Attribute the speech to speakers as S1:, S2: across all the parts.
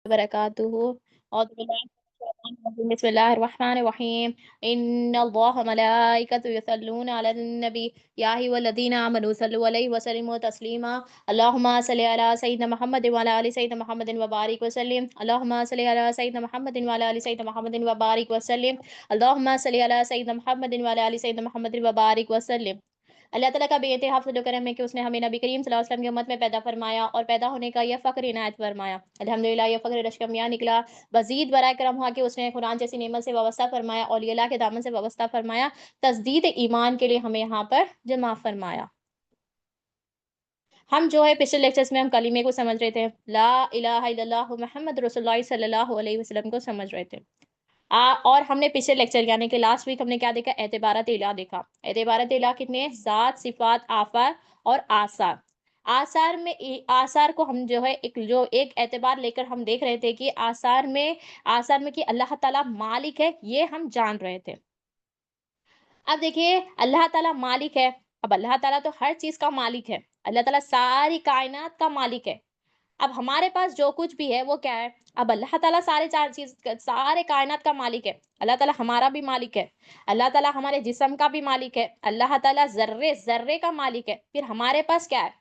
S1: वबरकातुहू। बिस्मिल्लाहिर्रहमानिर्रहीम। इन्नल्लाह मलाइकतु यसल्लूना अलन नबी या अय्युहल्लज़ीना आमनू सल्लु अलैहि व सल्लिमू तस्लीमा। अल्लाहुम्मा सल्लि अला सय्यिदिना मुहम्मदिन व अला आलि सय्यिदिना मुहम्मदिन व बारिक व सल्लिम। अल्लाहुम्मा सल्लि अला सय्यिदिना मुहम्मदिन व अला आलि सय्यिदिना मुहम्मदिन व बारिक व सल्लिम। अल्लाहुम्मा सल्लि अला सय्यिदिना मुहम्मदिन व अला आलि सय्यिदिना मुहम्मदिन व बारिक व सल्लिम। अल्लाह ताला का बेइंतहा फज़्ल व करम है कि उसने हमें नबी करीम सल्लल्लाहु अलैहि वसल्लम की उम्मत में पैदा फरमाया और पैदा होने का यह फ़ख्र इनायत फरमाया। अल्हम्दुलिल्लाह, यह फ़ख्र रशकमियाँ निकला। मज़ीद बराए करम हुआ कि उसने कुरान जैसी नेमत से वाबस्ता फरमाया, औलिया के दामन से वाबस्ता फरमाया, तस्दीद ईमान के लिए हमें यहाँ पर जमा फरमाया। हम जो है पिछले लेक्चर्स में हम कलीमे को समझ रहे थे, ला इलाहा इल्लल्लाहु मुहम्मद रसूलुल्लाह सल्लल्लाहु अलैहि वसल्लम को समझ रहे थे। और हमने पिछले लेक्चर यानी कि लास्ट वीक हमने क्या देखा? एतबारात इलाह देखा। एतबारात इलाह कितने? ज़ात, सिफ़ात, आफ़ार और आसार। आसार में आसार को हम जो है एक एतबार लेकर हम देख रहे थे कि आसार में कि अल्लाह ताला मालिक है, ये हम जान रहे थे। अब देखिए, अल्लाह ताला मालिक है। अब अल्लाह ताला तो हर चीज़ का मालिक है। अल्लाह ताला सारी कायनात का मालिक है। अब हमारे पास जो कुछ भी है वो क्या है? अब अल्लाह ताला सारे कायनात का मालिक है। अल्लाह ताला हमारा भी मालिक है। अल्लाह ताला हमारे जिस्म का भी मालिक है। अल्लाह ताला ज़र्रे-ज़र्रे का मालिक है। फिर हमारे पास क्या है?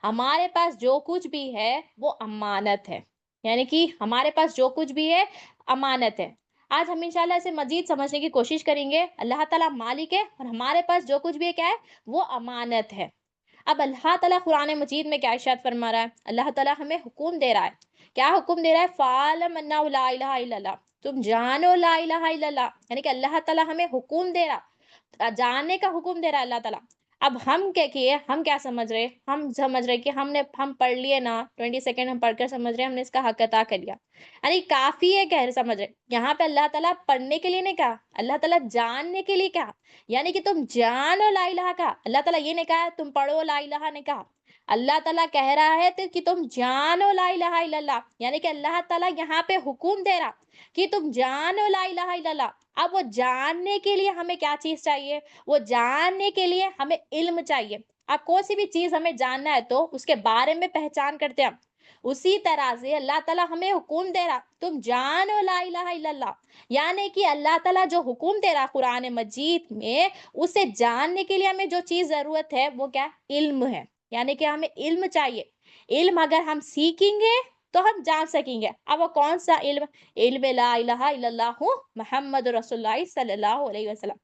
S1: हमारे पास जो कुछ भी है वो अमानत है। यानी कि हमारे पास जो कुछ भी है अमानत है। आज हम इंशाल्लाह इसे मज़ीद समझने की कोशिश करेंगे। अल्लाह ताला मालिक है और हमारे पास जो कुछ भी है क्या है? वो अमानत है। अब अल्लाह ताला कुरान मजीद में क्या इरशाद फरमा रहा है? अल्लाह ताला हमें हुक्म दे रहा है। क्या हुक्म दे रहा है? फ़अलम अन्नहु ला इलाहा इल्लल्लाह। तुम जानो ला इलाहा इल्लल्लाह। यानी कि अल्लाह ताला हमें हुक्म दे रहा, जानने का हुक्म दे रहा है अल्लाह ताला। अब हम क्या किए? हम क्या समझ रहे? हम समझ रहे कि हम पढ़ लिए ना, 20 सेकंड हम पढ़कर समझ रहे हैं, हमने इसका हक अता कर लिया। अरे काफ़ी है कह रहे समझ रहे। यहाँ पे अल्लाह ताला पढ़ने के लिए नहीं कहा, अल्लाह ताला जानने के लिए कहा। यानी कि तुम जानो ला इलाहा का। अल्लाह ताला ये नहीं कहा तुम पढ़ो ला इलाहा नहीं कहा। अल्लाह ताला कह रहा है तो कि तुम जानो ला इलाहा इल्लल्लाह। यानी कि अल्लाह ताला यहाँ पे हुक्म दे रहा कि तुम जानो ला इलाहा इल्लल्लाह। अब वो जानने के लिए हमें क्या चीज़ चाहिए? वो जानने के लिए हमें इल्म चाहिए। अब कोई सी भी चीज़ हमें जानना है तो उसके बारे में पहचान करते हैं हम। उसी तरह से अल्लाह ताला हमें हुक्म दे रहा, तुम जानो ला इलाहा इल्लल्लाह। यानी कि अल्लाह ताला जो हुक्म दे रहा कुरान मजीद में, उसे जानने के लिए हमें जो चीज़ ज़रूरत है वो क्या? इल्म है। यानी कि हमें इल्म चाहिए। इल्म अगर हम सीखेंगे तो हम जान सकेंगे। अब वो कौन-सा इल्म? इल्म ला इलाहा इल्लल्लाहु मुहम्मद रसूलुल्लाह सल्लल्लाहु अलैहि वसल्लम।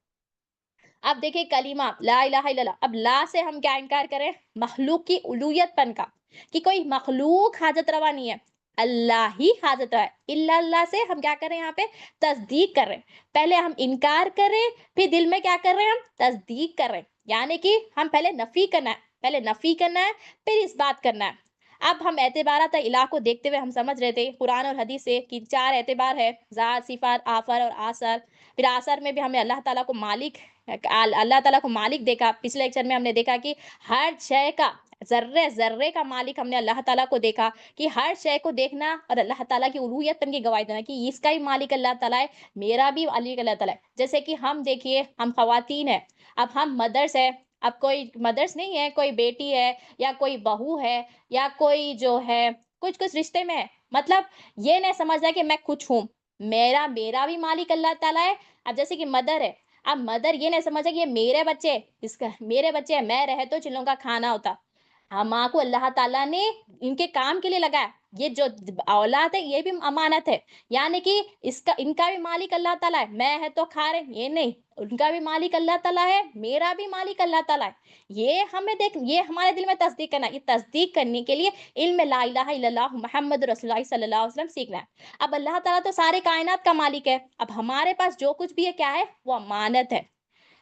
S1: अब देखिए कलीमा ला इलाहा इल्लल्लाह, अब ला से हम क्या इनकार करें? मखलूक की उलूहियतपन का, कि कोई मखलूक हाजत रवा नहीं है, अल्लाह ही हाजत रवा है। इल्लल्लाह से हम क्या कर रहे हैं? यहाँ पे तस्दीक कर रहे हैं। पहले हम इनकार कर रहे हैं, फिर दिल में क्या कर रहे हैं? हम तस्दीक कर रहे हैं। यानी कि हम पहले नफी करना है, फिर इस बात करना है। अब हम एतबारात इलाह को देखते हुए हम समझ रहे थे कुरान और हदीस से कि 4 एतबार है, ज़ात, सिफ़ात, आफ़र और आसर। फिर आसर में भी हमने अल्लाह ताला को मालिक अल्लाह ताला को मालिक देखा। पिछले लेक्चर में हमने देखा कि हर शय का, ज़र्रे-ज़र्रे का मालिक हमने अल्लाह ताला को देखा, कि हर शय को देखना और अल्लाह ताला की उलूहियतपन की गवाही देना कि इसका ही मालिक अल्लाह ताला है, मेरा भी मालिक अल्लाह ताला है। जैसे कि हम देखिए, हम ख़वातीन हैं, अब हम मदर्स हैं, अब कोई मदर्स नहीं है, कोई बेटी है या कोई बहू है या कोई जो है कुछ-कुछ रिश्ते में है। मतलब ये नहीं समझना कि मैं कुछ हूँ, मेरा मेरा भी मालिक अल्लाह ताला है। अब जैसे कि मदर है, अब मदर ये नहीं समझे कि ये मेरे बच्चे, इसका मेरे बच्चे हैं, मैं रहे तो जिन लोगों का खाना होता। हाँ, माँ को अल्लाह ताला ने इनके काम के लिए लगाया। ये जो औलाद है ये भी अमानत है। यानी कि इसका इनका भी मालिक अल्लाह ताला है। मैं है तो खा रहे हैं, ये नहीं। उनका भी मालिक अल्लाह ताला है, मेरा भी मालिक अल्लाह ताला है। ये हमारे दिल में तस्दीक करना है। ये तस्दीक करने के लिए इल्म ला इलाहा इल्लल्लाह मुहम्मद रसूलुल्लाह सल्लल्लाहु अलैहि वसल्लम सीखना है। अब अल्लाह ताला तो सारे कायनात का मालिक है। अब हमारे पास जो कुछ भी है क्या है? वो अमानत है।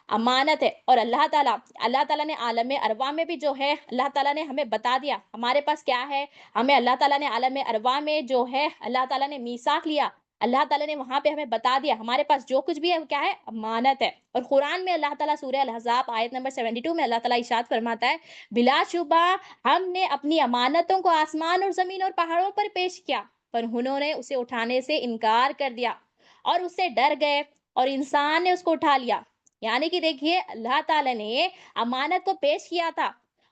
S1: अमानत है। और अल्लाह ताला ने आलम अरवा में भी जो है अल्लाह ताला ने हमें बता दिया हमारे पास क्या है। हमें अल्लाह ताला ने आलम अरवा में जो है अल्लाह ताला ने मीसाक लिया। अल्लाह ताला ने वहां पे हमें बता दिया हमारे पास जो कुछ भी है वो क्या है? अमानत है। और कुरान में अल्लाह ताला सूरह अल अहज़ाब आयत नंबर 72 में अल्लाह ताला इरशाद फरमाता है, बिलाशुबा हमने अपनी अमानतों को आसमान और जमीन और पहाड़ों पर पेश किया, पर उन्होंने उसे उठाने से इनकार कर दिया और उससे डर गए और इंसान ने उसको उठा लिया। यानी कि देखिए अल्लाह ताला ने अमानत को पेश किया था,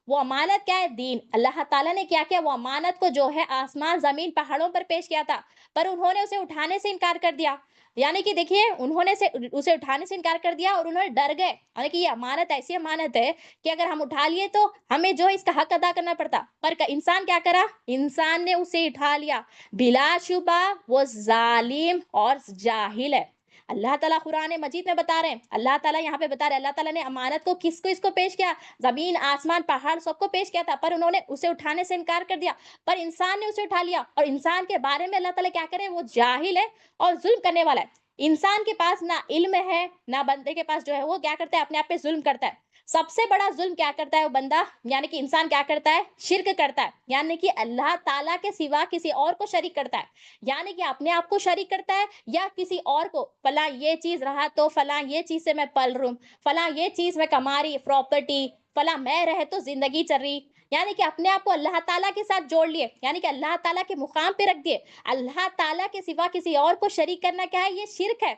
S1: वो अमानत क्या है? दीन। अल्लाह ताला ने क्या किया? वो अमानत को जो है आसमान, ज़मीन, पहाड़ों पर पेश किया था, पर उन्होंने उसे उठाने से इनकार कर दिया। यानी कि देखिए, उन्होंने उसे उठाने से इनकार कर दिया और उन्होंने डर गए। यानी कि ये अमानत ऐसी अमानत है कि अगर हम उठा लिए तो हमें जो है इसका हक अदा करना पड़ता। पर इंसान क्या करा? इंसान ने उसे उठा लिया। बिलाशुबा वो जालिम और जाहिल है। अल्लाह ताला कुरान मजीद में बता रहे हैं, अल्लाह ताला यहाँ पे बता रहे हैं, अल्लाह ताला ने अमानत को किसको इसको पेश किया? जमीन, आसमान, पहाड़ सबको पेश किया था, पर उन्होंने उसे उठाने से इनकार कर दिया। पर इंसान ने उसे उठा लिया, और इंसान के बारे में अल्लाह ताला क्या करे? वो जाहिल है और जुल्म करने वाला है। इंसान के पास ना इल्म है, ना बंदे के पास जो है वो क्या करता है? अपने आप पे जुल्म करता है। सबसे बड़ा जुल्म क्या करता है वो बंदा, यानी कि इंसान क्या करता है? शिर्क करता है, यानी कि अल्लाह ताला के सिवा किसी और को शरीक करता है। यानी कि अपने आप को शरीक करता है, या किसी और को, फला ये चीज रहा तो फला ये चीज से मैं पल रूं, फला ये चीज मैं कमा रही, प्रॉपर्टी, फला मैं रहे तो जिंदगी चल रही। यानी कि अपने आप को अल्लाह ताला के साथ जोड़ लिए, यानी कि अल्लाह ताला के मुकाम पे रख दिए। अल्लाह ताला के सिवा किसी और को शरीक करना क्या है? ये शिर्क है।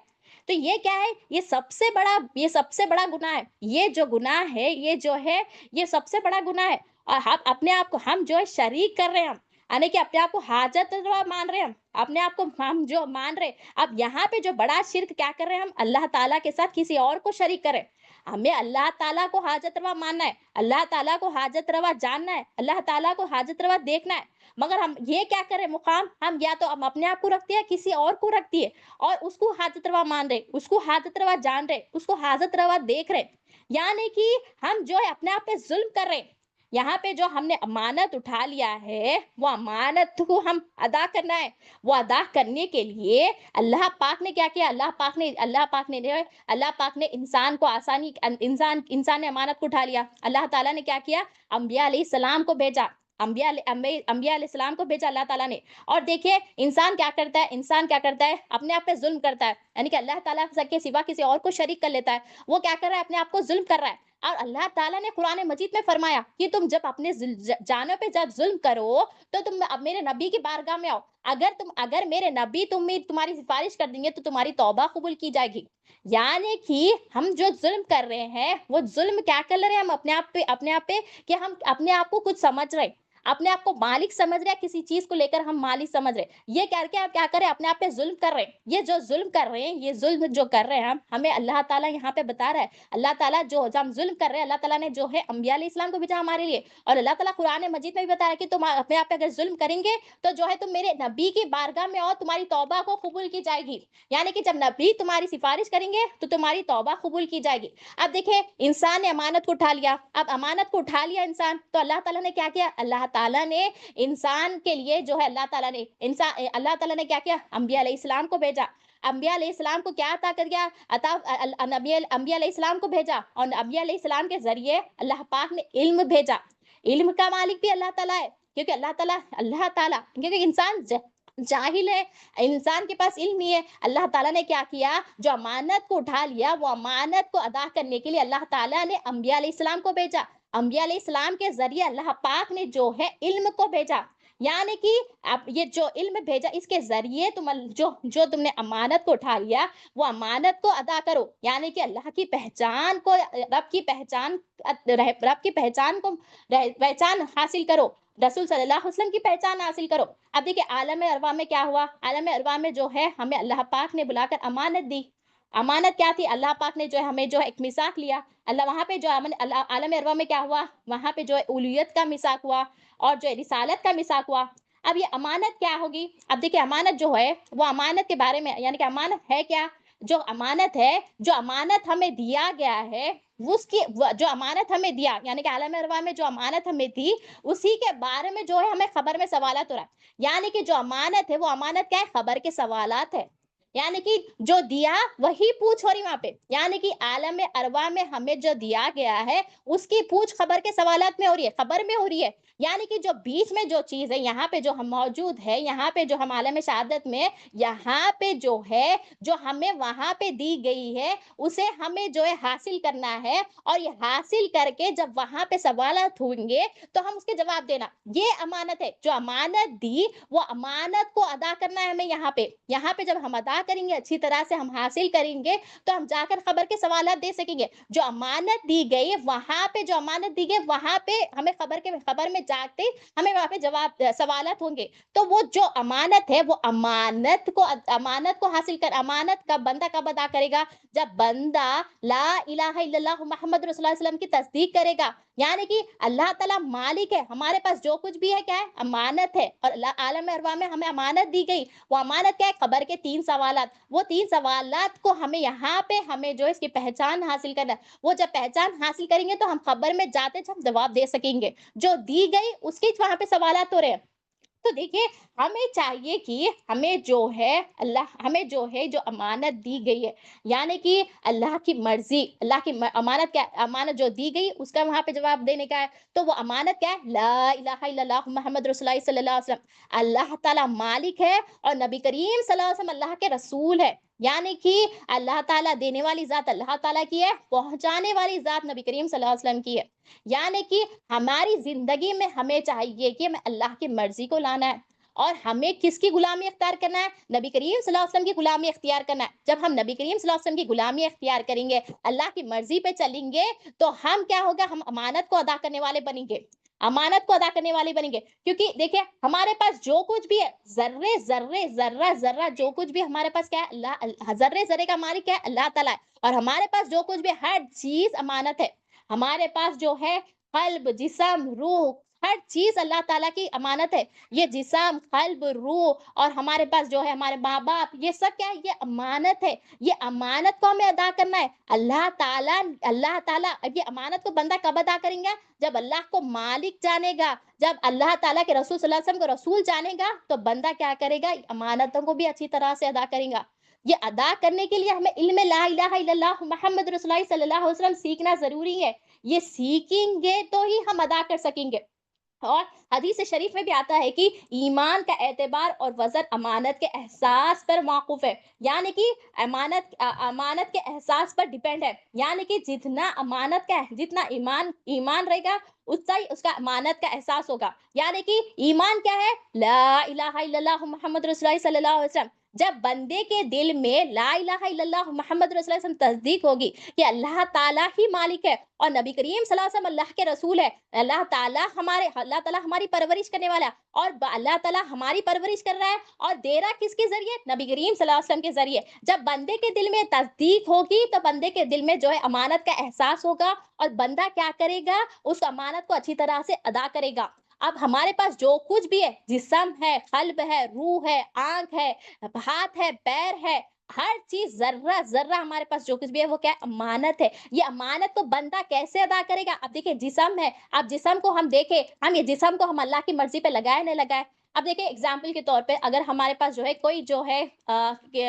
S1: तो ये क्या है? ये सबसे बड़ा गुनाह है। ये जो गुनाह है, ये जो है, ये सबसे बड़ा गुनाह है। और हम अपने आप को हम जो है शरीक कर रहे हैं, हम यानी कि अपने आप को हाजत रवा मान रहे हैं, हम अपने आप को हम जो मान रहे। अब यहाँ पे जो बड़ा शिर्क क्या कर रहे हैं? हम अल्लाह ताला के साथ किसी और को शरीक करें। हमें अल्लाह ताला को हाजत रवा मानना है, अल्लाह ताला को हाजत रवा जानना है, अल्लाह ताला को हाजत रवा देखना है। मगर हम ये क्या करें? मुकाम हम या तो हम अपने आप को रखते हैं, किसी और को रखती है, और उसको हाजत रवा मान रहे, उसको हाजत रवा जान रहे, उसको हाजत रवा देख रहे। यानी कि हम जो है अपने आप पे जुल्म कर रहे हैं। यहाँ पे जो हमने अमानत उठा लिया है, वो अमानत को हम अदा करना है। वो अदा करने के लिए अल्लाह पाक ने क्या किया? अल्लाह पाक ने इंसान को आसानी, इंसान ने अमानत को उठा लिया। अल्लाह ताला ने क्या किया? अंबिया अलैहिस्सलाम को भेजा। अंबिया अलैहिस्सलाम को भेजा अल्लाह ताला ने। और देखिए, इंसान क्या करता है? इंसान क्या करता है? अपने आप पे जुल्म करता है, यानी कि अल्लाह ताला के सिवा किसी और को शरीक कर लेता है। वो क्या कर रहा है? अपने आप को जुल्म कर रहा है। और अल्लाह ताला ने कुरान मजीद में फरमाया कि तुम जब अपने जानों पे जब जुल्म करो, तो तुम अब मेरे नबी की बारगाह में आओ। अगर मेरे नबी तुम्हारी सिफारिश कर देंगे तो तुम्हारी तौबा कबूल की जाएगी। यानी कि हम जो जुल्म कर रहे हैं, वो जुल्म क्या कर रहे हैं? हम अपने आप पे कि हम अपने आप को कुछ समझ रहे, अपने आप को मालिक समझ रहे हैं, किसी चीज को लेकर हम मालिक समझ रहे। ये करके आप क्या करें? अपने आप पे जुल्म कर रहे हैं। ये जो जुल्म कर रहे हैं, ये जुल्म जो कर रहे हैं हम, हमें अल्लाह ताला यहाँ पे बता रहा है। अल्लाह ताला जो हम जुल्म कर रहे हैं, अल्लाह ताला ने जो है अंबिया अलैहिस्सलाम को भेजा हमारे लिए। और अल्लाह ताला कुरान मजीद में भी बता रहा है कि तुम अपने आप पे अगर जुल्म करेंगे, तो जो है तुम मेरे नबी की बारगाह में आओ, तुम्हारी तौबा को कबूल की जाएगी। यानी कि जब नबी तुम्हारी सिफारिश करेंगे तो तुम्हारी तौबा कबूल की जाएगी। अब देखिए, इंसान ने अमानत को उठा लिया। अब अमानत को उठा लिया इंसान, तो अल्लाह ताला ने क्या किया? अल्लाह ताला ने इंसान के लिए जो है, अल्लाह ताला ने क्या किया? अंबिया अलैहिस्सलाम को भेजा। अंबिया अलैहिस्सलाम को क्या अता कर दिया? अंबिया अलैहिस्सलाम को भेजा, और अंबिया अलैहिस्सलाम के जरिए अल्लाह पाक ने इल्म भेजा। इल्म का मालिक भी अल्लाह ताला है, क्योंकि अल्लाह ताला क्योंकि इंसान जाहिल है, इंसान के पास इल्म नहीं है। अल्लाह ताला ने क्या किया? जो अमानत को उठा लिया, वो अमानत को अदा करने के लिए अल्लाह ताला ने अंबिया अलैहिस्सलाम को भेजा। अंबिया अलैहिस्सलाम के जरिए अल्लाह पाक ने जो है इल्म को भेजा। यानी कि आप ये जो इल्म भेजा, इसके जरिए जो तुमने अमानत को उठा लिया, वो अमानत को अदा करो। यानी कि अल्लाह की पहचान को, रब की पहचान को पहचान हासिल करो, रसूल सल्लल्लाहु अलैहि वसल्लम की पहचान हासिल करो। अब देखिए, आलम अरवा में क्या हुआ? आलम अरवा में जो है हमें अल्लाह पाक ने बुलाकर अमानत दी। अमानत क्या थी? अल्लाह पाक ने जो है हमें जो है एक मिसाक लिया। अल्लाह वहां पे जो आलम अरवा में क्या हुआ? वहां पे जो है उलूहियत का मिसाक हुआ, और जो है रिसालत का मिसाक हुआ। अब ये अमानत क्या होगी? अब देखिए, अमानत जो है, वो अमानत के बारे में, यानी कि अमानत है क्या? जो अमानत है, जो अमानत हमें दिया गया है, जो अमानत हमें दिया, यानी कि आलम अरवा में जो अमानत हमें दी, उसी के बारे में जो है हमें खबर में सवालत हो रहा है। यानी कि जो अमानत है, वो अमानत क्या है? खबर के सवालात है। यानी कि जो दिया वही पूछ हो रही वहां पे, यानी कि आलम अरवा में हमें जो दिया गया है, उसकी पूछ खबर के सवालात में हो रही है, खबर में हो रही है। यानी कि जो बीच में जो चीज है, यहाँ पे जो हम मौजूद है, यहाँ पे जो हम आलम शहादत में, यहाँ पे जो है, जो हमें वहां पे दी गई है, उसे हमें जो है हासिल करना है। और ये हासिल करके जब वहां पे सवालात होंगे, तो हम उसके जवाब देना। ये अमानत है। जो अमानत दी, वो अमानत को अदा करना है हमें। यहाँ पे जब हम अदा کریں گے, अच्छी तरह से हम हासिल करेंगे, तो हम जाकर खबर के सवालात दे सकेंगे. जो अमानत दी गई वहां पे, जो अमानत दी गई वहां पे हमें खबर में जाते हमें वहां पे जवाब सवालात होंगे. तो वो जो अमानत है, वो अमानत को हासिल कर, अमानत का बंदा कब अदा करेगा? जब बंदा ला इलाहा इल्लल्लाह मोहम्मद रसूलुल्लाह सल्लल्लाहु अलैहि वसल्लम की तस्दीक करेगा. यानी कि अल्लाह ताला मालिक है, हमारे पास जो कुछ भी है क्या है? अमानत है. और आलम अरवा में हमें अमानत दी गई, वो अमानत क्या है? खबर के 3 सवालात. वो 3 सवालात को हमें यहाँ पे हमें जो है इसकी पहचान हासिल करना है. वो जब पहचान हासिल करेंगे तो हम खबर में जाते हम जवाब दे सकेंगे. जो दी गई उसके वहां पे सवालात हो रहे हैं. तो देखिए, हमें चाहिए कि हमें जो है हमें जो है जो अमानत दी गई है, यानी कि अल्लाह की मर्जी, अल्लाह की अमानत क्या है? अमानत जो दी गई उसका वहां पे जवाब देने का है. तो वो अमानत क्या है? ला इलाहा इल्लल्लाह मोहम्मद रसूलुल्लाह सल्लल्लाहु अलैहि वसल्लम. अल्लाह ताला मालिक है और नबी करीम सल्लल्लाहु अलैहि वसल्लम अल्लाह के रसूल है. यानी कि अल्लाह ताला देने वाली जात अल्लाह ताला की है, पहुंचाने वाली जात नबी करीम सल्लल्लाहु अलैहि वसल्लम की है. यानी कि हमारी जिंदगी में हमें चाहिए कि हमें अल्लाह की मर्जी को लाना है. और हमें किसकी गुलामी इख्तियार करना है? नबी करीम सल्लल्लाहु अलैहि वसल्लम की गुलामी इख्तियार करना है. जब हम नबी करीम सल्लल्लाहु अलैहि वसल्लम की गुलामी इख्तियार करेंगे, अल्लाह की मर्जी पे चलेंगे, तो हम क्या होगा? हम अमानत को अदा करने वाले बनेंगे. अमानत को अदा करने वाले बनेंगे. क्योंकि देखिए, हमारे पास जो कुछ भी है, जर्रे जर्रे जर्रा जर्रा जो कुछ भी हमारे पास क्या है? जर्रे जर्रे का मालिक क्या है? अल्लाह ताला है. और हमारे पास जो कुछ भी, हर चीज अमानत है. हमारे पास जो है कल्ब, जिस्म, रूह, हर चीज अल्लाह ताला की अमानत है. ये जिस्म, कल्ब, रूह और हमारे पास जो है हमारे माँ बाप, ये सब क्या है? ये अमानत है. ये अमानत को हमें अदा करना है. अल्लाह ताला अब ये अमानत को बंदा कब अदा करेंगे? जब अल्लाह को मालिक जानेगा, जब अल्लाह ताला के रसूल सल्लल्लाहु अलैहि वसल्लम को रसूल जानेगा, तो बंदा क्या करेगा? अमानतों को भी अच्छी तरह से अदा करेगा. ये अदा करने के लिए हमें इल्म ला इलाहा इल्लल्लाह मोहम्मद रसूलुल्लाह सल्लल्लाहु अलैहि वसल्लम सीखना जरूरी है. ये सीखेंगे तो ही हम अदा कर सकेंगे. और हदीस शरीफ में भी आता है कि ईमान का एतबार और वजन अमानत के एहसास पर मौकूफ है. यानी कि अमानत के एहसास पर डिपेंड है. यानी कि जितना अमानत का जितना ईमान ईमान रहेगा, उतना ही उसका अमानत का एहसास होगा. यानी कि ईमान क्या है? ला इलाहा इल्लल्लाह मुहम्मद रसूलुल्लाह सल्लल्लाहु अलैहि वसल्लम. जब बंदे के दिल में ला इलाहा इल्लल्लाह मुहम्मद रसूलुल्लाह सल्लल्लाहु अलैहि वसल्लम तस्दीक होगी कि अल्लाह ताला ही मालिक है और नबी करीम सल्लल्लाहु अलैहि वसल्लम अल्लाह के रसूल है, अल्लाह ताला हमारी परवरिश करने वाला है, और अल्लाह ताला हमारी परवरिश कर रहा है और दे रहा किसके जरिए? नबी करीम सल्लल्लाहु अलैहि वसल्लम के जरिए. जब बंदे के दिल में तस्दीक होगी तो बंदे के दिल में जो है अमानत का एहसास होगा और बंदा क्या करेगा? उस अमानत को अच्छी तरह से अदा करेगा. अब हमारे पास जो कुछ भी है, जिस्म है, कल्ब है, रूह है, आंख है, हाथ है, पैर है, हर चीज जर्रा जर्रा हमारे पास जो कुछ भी है वो क्या है? अमानत है. ये अमानत को बंदा कैसे अदा करेगा? अब देखिए, जिस्म है, अब जिस्म को हम देखें, हम ये जिस्म को हम अल्लाह की मर्जी पे लगाए नहीं लगाए. अब देखिए, एग्जाम्पल के तौर पे अगर हमारे पास जो है कोई जो है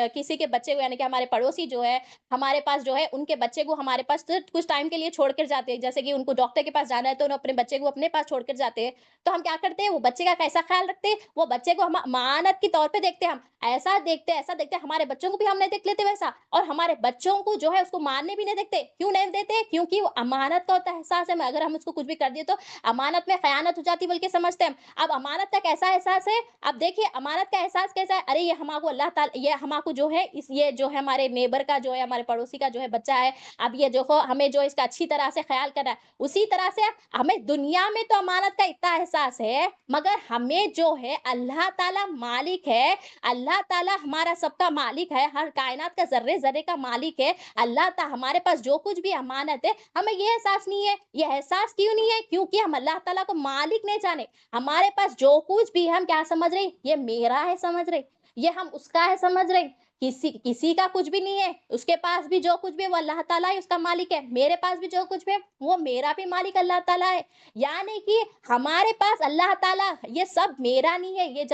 S1: किसी के बच्चे को, यानी कि हमारे पड़ोसी जो है, हमारे पास जो है उनके बच्चे को हमारे पास तो कुछ टाइम के लिए छोड़ कर जाते हैं, जैसे कि उनको डॉक्टर के पास जाना है तो उन्हें अपने बच्चे को अपने पास छोड़ कर जाते हैं. तो हम क्या करते हैं? वो बच्चे का कैसा ख्याल रखते हैं? वो बच्चे को हम अमानत के तौर पे देखते हैं. हम ऐसा देखते हैं, हमारे बच्चों को भी हम नहीं देख लेते वैसा, और हमारे बच्चों को जो है उसको मारने भी नहीं देखते. क्यों नहीं देते? क्योंकि वो अमानत का होता है एहसास है. अगर हम उसको कुछ भी कर दिए तो अमानत में खयानत हो जाती, बल्कि समझते हैं. अब अमानत का कैसा एहसास है? अब देखिए, अमानत का एहसास कैसा है? अरे ये हमाको अल्लाह ताला, ये हमाको जो है ये जो है हमारे नेबर का जो है, हमारे पड़ोसी का जो है बच्चा है, अब ये देखो हमें जो इसका अच्छी तरह से ख्याल करना है. उसी तरह से हमें दुनिया में तो अमानत का इतना एहसास है, मगर हमें जो है अल्लाह ताला मालिक है, अल्लाह ताला हमारा सबका मालिक है, हर कायनात का जर्रे जर्रे का मालिक है. अल्लाह ताला हमारे पास जो कुछ भी अमानत है, हमें ये एहसास नहीं है. ये एहसास क्यों नहीं है? क्योंकि हम अल्लाह ताला को मालिक नहीं जाने. हमारे पास जो कुछ भी है, हम क्या समझ रहे? ये मेरा है समझ रहे, ये हम उसका है समझ रहे. किसी किसी का कुछ भी नहीं है. उसके पास भी जो कुछ भी है वो अल्लाह ताला ही उसका मालिक है. मेरे पास भी जो कुछ भी है वो मेरा भी मालिक अल्लाह ताला है. यानी कि हमारे पास अल्लाह ताला, ये सब मेरा नहीं है. ये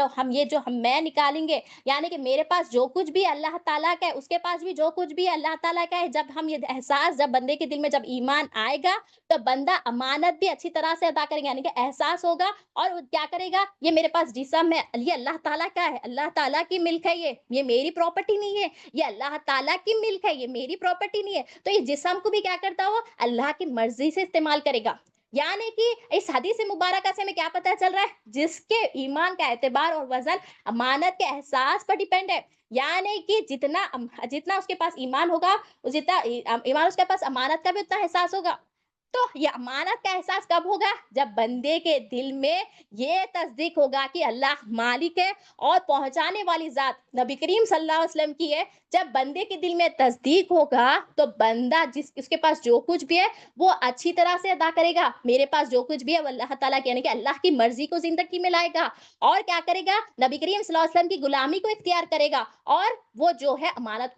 S1: जो हम मैं निकालेंगे, यानी कि मेरे पास जो कुछ भी अल्लाह ताला का है, उसके पास भी जो कुछ भी अल्लाह ताला का है. जब हम ये एहसास, जब बंदे के दिल में जब ईमान आएगा, तो बंदा अमानत भी अच्छी तरह से अदा करेगा. यानी कि एहसास होगा और वो क्या करेगा? ये मेरे पास जिस्म है, ये अल्लाह ताला का है, अल्लाह ताला की मिल्क है, ये मेरी प्रॉपर्टी नहीं है. ये अल्लाह ताला की मिल्क है, ये मेरी प्रॉपर्टी नहीं है. तो ये जिस्म को भी क्या करता हो? अल्लाह की मर्जी से इस्तेमाल करेगा. यानी कि इस हदीस मुबारका से हमें क्या पता चल रहा है? जिसके ईमान का एतबार और वज़न अमानत के एहसास पर डिपेंड है। यानी कि जितना उसके पास ईमान होगा, ईमान उसके पास अमानत का भी उतना एहसास होगा। तो ये अमानत का एहसास कब होगा? जब बंदे के दिल में ये तस्दीक होगा कि अल्लाह मालिक है और पहुँचाने वाली ज़ात नबी करीम सल्लल्लाहु अलैहि वसल्लम की है। जब बंदे के दिल में तस्दीक होगा, तो बंदा जिस उसके पास जो कुछ भी है, वो अच्छी तरह से अदा करेगा। मेरे पास जो कुछ भी है, वो अल्लाह ताला की यानी कि अल्लाह की मर्ज़ी को ज़िंदगी में लाएगा और क्या करेगा? नबी करीम सल्लल्लाहु अलैहि वसल्लम की गुलामी को इख्तियार करेगा और वो जो है अमानत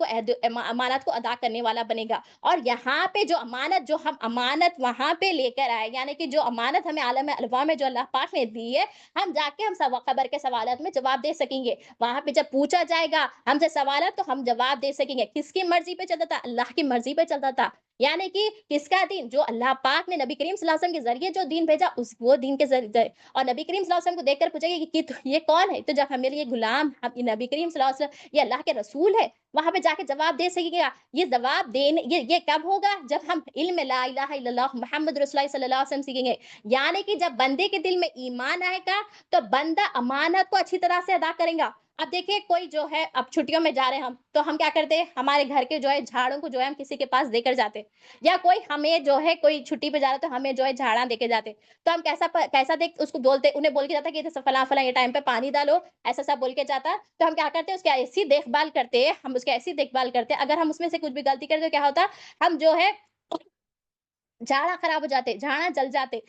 S1: को अदा करने वाला बनेगा। और यहाँ पे जो हम अमानत वहाँ पे लेकर आए, यानी कि जो अमानत हमें आलम अरवा में जो अल्लाह पाक ने दी है, हम जाके हम कब्र के सवालात में जवाब दे सकेंगे। वहाँ पे जब पूछा जाएगा हमसे सवालात, तो हम जवाब दे सकेंगे। किसकी मर्जी पे चलता था? अल्लाह की मर्जी पे चलता था। यानी कि किसका दीन? जो अल्लाह पाक ने नबी करीम सल्लल्लाहु अलैहि वसल्लम के जरिए जो दीन भेजा, उस वो दीन के जरिए। और नबी करीम सल्लल्लाहु अलैहि वसल्लम को देखकर पूछेंगे कि ये कौन है? तो जब हमें ये गुलाम, हम ये नबी करीम सल्लल्लाहु अलैहि वसल्लम, ये अल्लाह के रसूल है, वहाँ पे जाके जवाब दे सकेगा। ये कब होगा? जब हम इल्म ला इलाहा इल्लल्लाह मुहम्मद रसूलुल्लाह सल्लल्लाहु अलैहि वसल्लम सीखेंगे। यानी कि जब बंदे के दिल में ईमान आएगा, तो बंदा अमानत को अच्छी तरह से अदा करेगा। अब देखिए, कोई जो है, अब छुट्टियों में जा रहे हैं हम, तो हम क्या करते हैं? हमारे घर के जो है झाड़ों को जो है हम किसी के पास देकर जाते हैं। या कोई हमें जो है, कोई छुट्टी पे जा रहा है, तो हमें जो है झाड़ा देके जाते हैं। तो हम कैसा देख उसको बोलते, उन्हें बोल के जाता है कि फला-फला ये टाइम पे पानी डालो, ऐसा सब बोल के जाता। तो हम क्या करते हैं? उसकी ऐसी देखभाल करते हैं, हम उसकी ऐसी देखभाल करते हैं, अगर हम उसमें से कुछ भी गलती करें तो क्या होता है? हम जो है झाड़ा खराब हो जाते, झाड़ा जल जाते,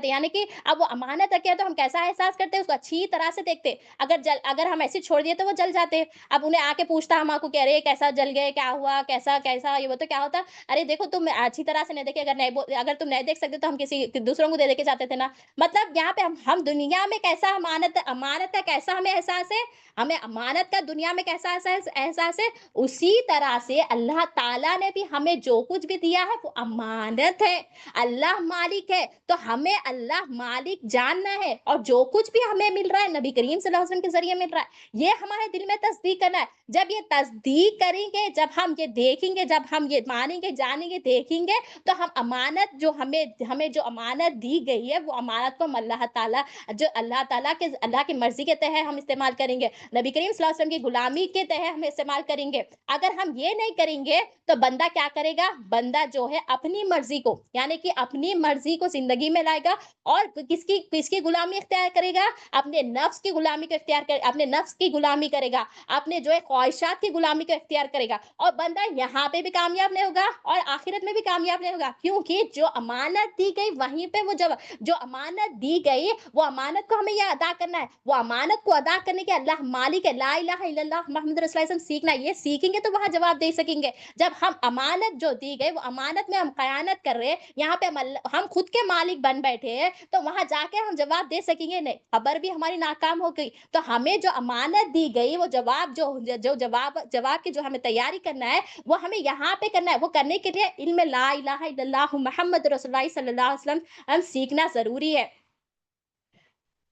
S1: यानी कि अब वो अमानत रखे हैं, तो हम कैसा एहसास करते हैं? उसको अच्छी तरह से देखते हैं। अगर हम ऐसे ही छोड़ दिए, तो वो जल जाते। अब उन्हें आके पूछता हम आपको कि अरे कैसा जल गए? क्या हुआ? कैसा ये वो? तो क्या होता? अरे देखो, तुम अच्छी तरह से नहीं देखे, अगर तुम नहीं देख सकते, तो हम दूसरों को दे के जाते थे ना। मतलब यहाँ पे हम दुनिया में कैसा अमानत का कैसा हमें एहसास है? हमें अमानत का दुनिया में कैसा एहसास है? उसी तरह से अल्लाह ताला ने भी हमें जो कुछ भी दिया है, वो अमानत है। अल्लाह मालिक है, तो हमें अल्लाह मालिक जानना है, और जो कुछ भी हमें मिल रहा है नबी करीम सल्लल्लाहु अलैहि वसल्लम के जरिए मिल रहा है, ये हमारे दिल में तस्दीक करना है। जब ये तस्दीक करेंगे, जब हम ये देखेंगे, जब हम ये मानेंगे, जानेंगे, देखेंगे, तो हम अमानत जो हमें हमें जो अमानत दी गई है, वो अमानत को हम अल्लाह की मर्जी के तहत हम इस्तेमाल करेंगे। नबी करीम सल्लल्लाहु अलैहि वसल्लम की गुलामी के तहत हम इस्तेमाल करेंगे। अगर हम ये नहीं करेंगे, तो बंदा क्या करेगा? बंदा जो है अपनी मर्जी को, यानी कि अपनी मर्जी को जिंदगी में लाएगा, और किसकी किसकी गुलामी इख्तियार करेगा? अपने नफ्स की गुलामी को अपने नफ्स की गुलामी करेगा, अपने जो है ख्वाहिशात की गुलामी को इख्तियार करेगा, और बंदा यहाँ पे भी कामयाब नहीं होगा और आखिरत में भी कामयाब नहीं होगा, क्योंकि जो अमानत दी गई, वहीं पे वो जब जो अमानत दी गई, वो अमानत को हमें ये अदा करना है। वो अमानत को अदा करने के अल्लाह मालिक है, ला इलाहा इल्लल्लाह मुहम्मद रसूलुल्लाह सल्लल्लाहु अलैहि वसल्लम सीखना है। ये सीखेंगे तो वहां जवाब दे सकेंगे। जब हम अमानत जो दी गई, वो अमानत में हम खयानत कर रहे हैं, यहाँ पे हम खुद के मालिक बन बैठे हैं, तो वहां जाके हम जवाब दे सकेंगे नहीं, खबर भी हमारी नाकाम हो गई। तो हमें जो अमानत दी गई, वो जवाब की जो हमें तैयारी करना है, वो हमें यहाँ पे करना है। वो करने के लिए इल्म ला इलाहा इल्लल्लाह मुहम्मद रसूलुल्लाह सल्लल्लाहु अलैहि वसल्लम हम सीखना जरूरी है।